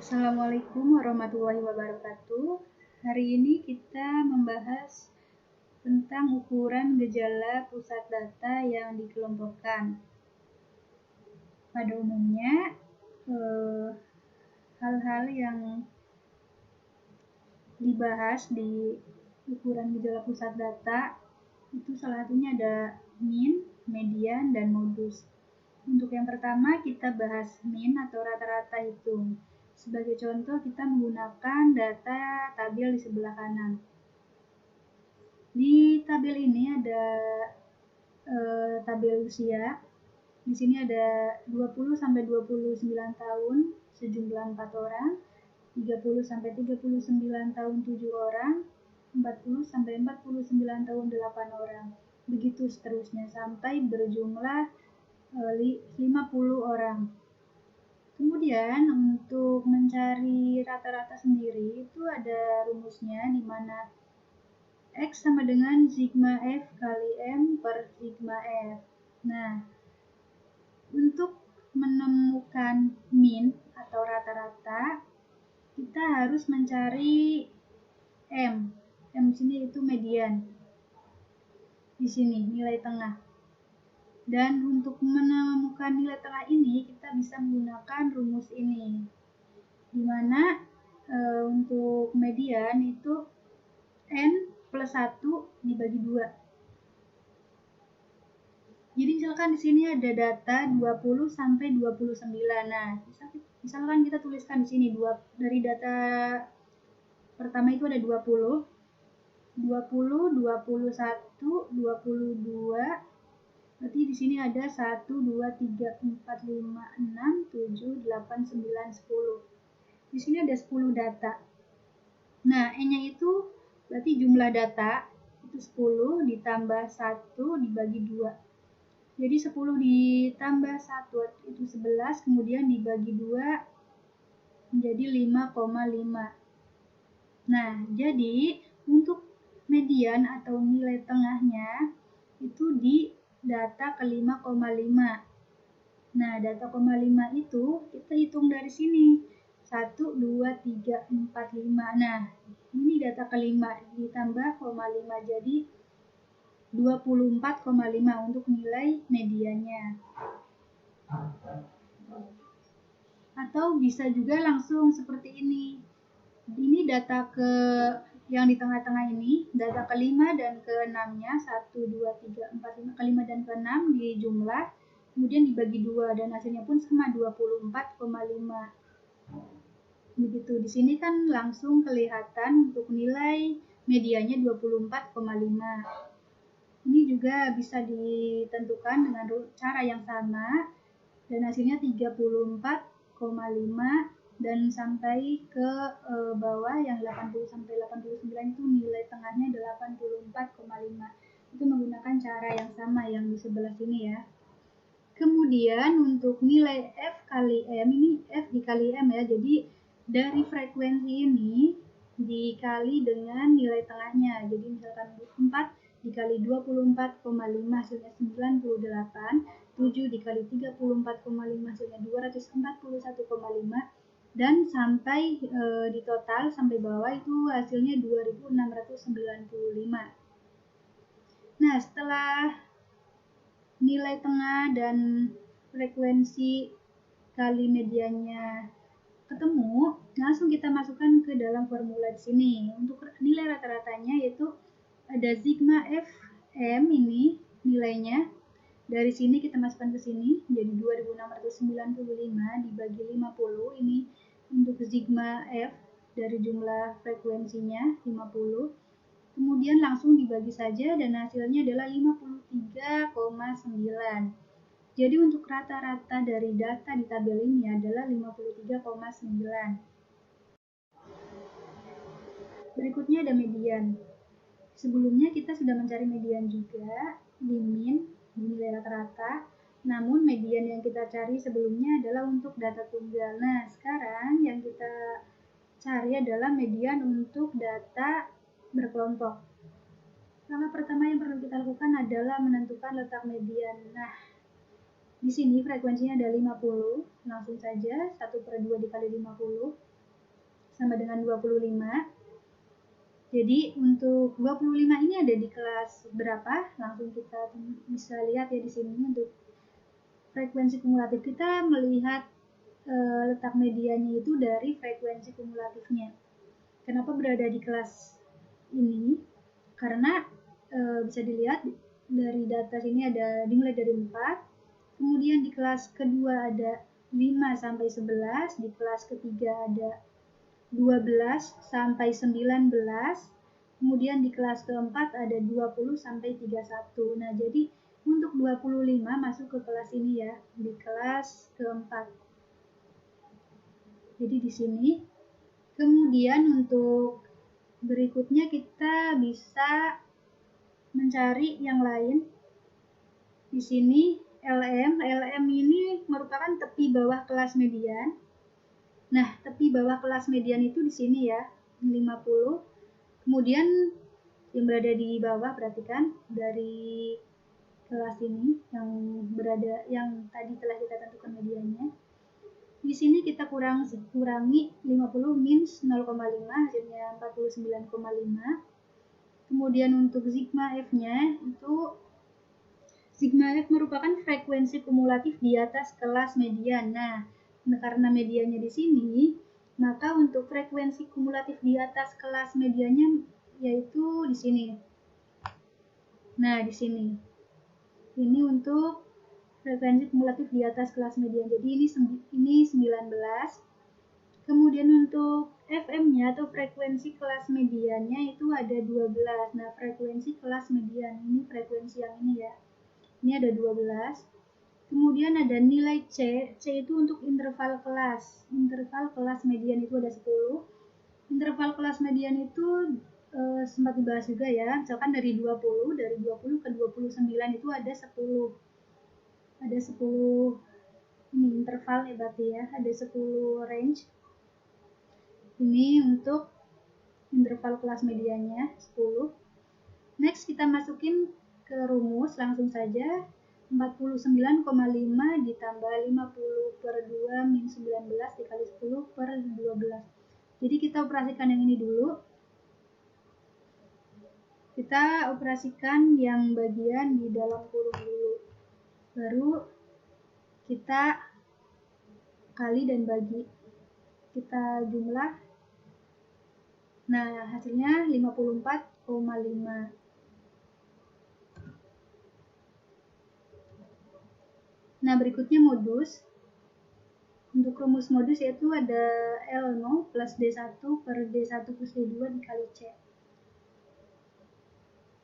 Assalamualaikum warahmatullahi wabarakatuh. Hari ini kita membahas tentang ukuran gejala pusat data yang dikelompokkan. Pada umumnya, hal-hal yang dibahas di ukuran gejala pusat data itu salah satunya ada mean, median, dan modus. Untuk yang pertama kita bahas mean atau rata-rata hitung. Sebagai contoh kita menggunakan data tabel di sebelah kanan. Di tabel ini ada tabel usia. Di sini ada 20 sampai 29 tahun sejumlah 4 orang, 30 sampai 39 tahun 7 orang, 40 sampai 49 tahun 8 orang. Begitu seterusnya sampai berjumlah 50 orang. Kemudian untuk mencari rata-rata sendiri itu ada rumusnya di mana X sama dengan sigma F kali M per sigma F. Nah, untuk menemukan mean atau rata-rata kita harus mencari M. M di sini itu median. Di sini nilai tengah. Dan untuk menemukan nilai tengah ini kita bisa menggunakan rumus ini, di mana untuk median itu N plus 1 dibagi 2. Jadi misalkan di sini ada data 20 sampai 29. Nah, misalkan kita tuliskan di sini dari data pertama itu ada 20, 21, 22. Berarti di sini ada 1, 2, 3, 4, 5, 6, 7, 8, 9, 10. Di sini ada 10 data. Nah, N-nya itu berarti jumlah data itu 10 ditambah 1 dibagi 2. Jadi 10 ditambah 1 itu 11, kemudian dibagi 2 menjadi 5,5. Nah, jadi untuk median atau nilai tengahnya itu di data ke 5,5. Nah, data 5 itu kita hitung dari sini. 1, 2, 3, 4, 5. Nah, ini data kelima ditambah 0,5 jadi 24,5 untuk nilai mediannya. Atau bisa juga langsung seperti ini. Ini data yang di tengah-tengah ini, data kelima dan keenamnya 1, 2, 3, 4, 5, kelima dan keenam dijumlah, kemudian dibagi 2 dan hasilnya pun sama 24,5. Begitu, di sini kan langsung kelihatan untuk nilai medianya 24,5. Ini juga bisa ditentukan dengan cara yang sama dan hasilnya 34,5 dan sampai ke bawah yang 80 sampai 89 itu nilai tengahnya 84,5. Itu menggunakan cara yang sama yang di sebelah sini ya. Kemudian untuk nilai F kali M, ini F dikali M ya, jadi dari frekuensi ini dikali dengan nilai tengahnya. Jadi misalkan 4 dikali 24,5 hasilnya 98, 7 dikali 34,5 hasilnya 241,5, dan sampai di total sampai bawah itu hasilnya 2695. Nah, setelah nilai tengah dan frekuensi kali mediannya ketemu, langsung kita masukkan ke dalam formula di sini. Untuk nilai rata-ratanya yaitu ada sigma F M ini nilainya. Dari sini kita masukkan ke sini jadi 2695 dibagi 50. Ini untuk sigma F dari jumlah frekuensinya 50. Kemudian langsung dibagi saja dan hasilnya adalah 53,9. Jadi untuk rata-rata dari data di tabel ini adalah 53,9. Berikutnya ada median. Sebelumnya kita sudah mencari median juga di mean, di nilai rata-rata. Namun median yang kita cari sebelumnya adalah untuk data tunggal. Nah, sekarang yang kita cari adalah median untuk data berkelompok. Langkah pertama yang perlu kita lakukan adalah menentukan letak median. Nah, di sini frekuensinya ada 50, langsung saja 1/2 dikali 50. sama dengan 25. Jadi untuk 25 ini ada di kelas berapa? Langsung kita bisa lihat ya di sini. Untuk frekuensi kumulatif kita melihat letak medianya itu dari frekuensi kumulatifnya. Kenapa berada di kelas ini? Karena bisa dilihat dari data sini ada dimulai dari 4, kemudian di kelas kedua ada 5 sampai 11, di kelas ketiga ada 12 sampai 19, kemudian di kelas keempat ada 20 sampai 31. Nah, jadi untuk 25 masuk ke kelas ini ya, di kelas keempat. Jadi di sini. Kemudian untuk berikutnya kita bisa mencari yang lain. Di sini LM ini merupakan tepi bawah kelas median. Nah, tepi bawah kelas median itu di sini ya, 50. Kemudian yang berada di bawah, perhatikan dari kelas ini yang tadi telah kita tentukan mediannya. Di sini kita kurangi 50 minus 0,5, hasilnya 49,5. Kemudian untuk sigma F-nya itu sigma F merupakan frekuensi kumulatif di atas kelas median. Nah, karena mediannya di sini, maka untuk frekuensi kumulatif di atas kelas mediannya yaitu di sini. Nah, di sini. Ini untuk frekuensi kumulatif di atas kelas median. Jadi ini 19. Kemudian untuk FM-nya atau frekuensi kelas mediannya itu ada 12. Nah, frekuensi kelas median ini frekuensi yang ini ya. Ini ada 12. Kemudian ada nilai C. C itu untuk interval kelas. Interval kelas median itu ada 10. Interval kelas median itu sempat dibahas juga ya. Misalkan dari 20 ke 29 itu ada 10. Ada 10 ini interval ya berarti ya. Ada 10 range. Ini untuk interval kelas mediannya 10. Next kita masukin ke rumus langsung saja. 49,5 ditambah 50 per 2 min 19 dikali 10 per 12. Jadi kita operasikan yang ini dulu. Kita operasikan yang bagian di dalam kurung dulu. Baru kita kali dan bagi. Kita jumlah. Nah, hasilnya 54,5. Nah, berikutnya modus. Untuk rumus modus yaitu ada L0 plus D1 per D1 plus D2 dikali C.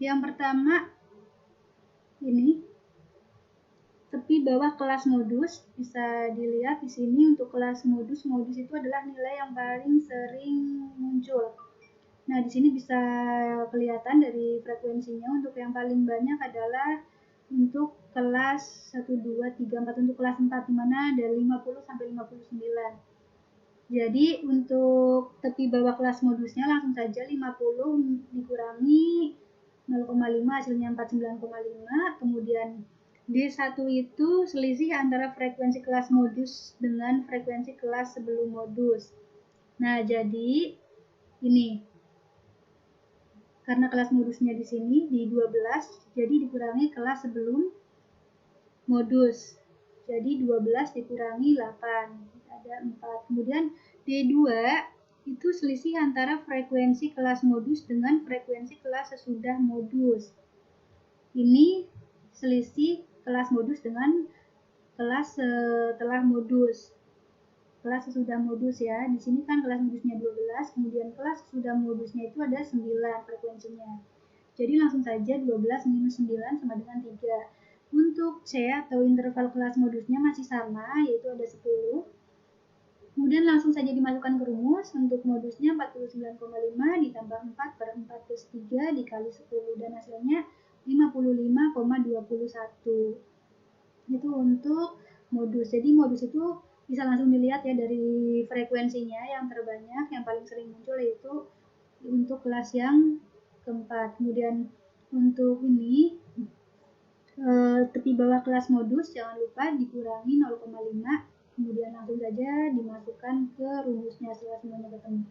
Yang pertama, ini tepi bawah kelas modus. Bisa dilihat di sini untuk kelas modus. Modus itu adalah nilai yang paling sering muncul. Nah, di sini bisa kelihatan dari frekuensinya. Untuk yang paling banyak adalah untuk kelas 1, 2, 3, 4, untuk kelas 4, dimana ada 50 sampai 59. Jadi untuk tepi bawah kelas modusnya langsung saja 50 dikurangi 0,5 hasilnya 49,5. Kemudian D1 itu selisih antara frekuensi kelas modus dengan frekuensi kelas sebelum modus. Nah, jadi ini karena kelas modusnya di sini di 12, jadi dikurangi kelas sebelum modus. Jadi 12 dikurangi 8, ada 4. Kemudian D2 itu selisih antara frekuensi kelas modus dengan frekuensi kelas sesudah modus. Ini selisih kelas modus dengan kelas setelah modus. Kelas sesudah modus ya. Di sini kan kelas modusnya 12, kemudian kelas sesudah modusnya itu ada 9 frekuensinya. Jadi langsung saja 12 minus 9 sama dengan 3. Untuk C atau interval kelas modusnya masih sama, yaitu ada 10. Kemudian langsung saja dimasukkan ke rumus. Untuk modusnya 49,5 ditambah 4 per 4 plus 3 dikali 10. Dan hasilnya 55,21. Itu untuk modus. Jadi modus itu bisa langsung dilihat ya dari frekuensinya. Yang terbanyak, yang paling sering muncul yaitu untuk kelas yang keempat. Kemudian untuk ini tepi bawah kelas modus jangan lupa dikurangi 0,5, kemudian langsung saja dimasukkan ke rumusnya setelah semuanya ketemu.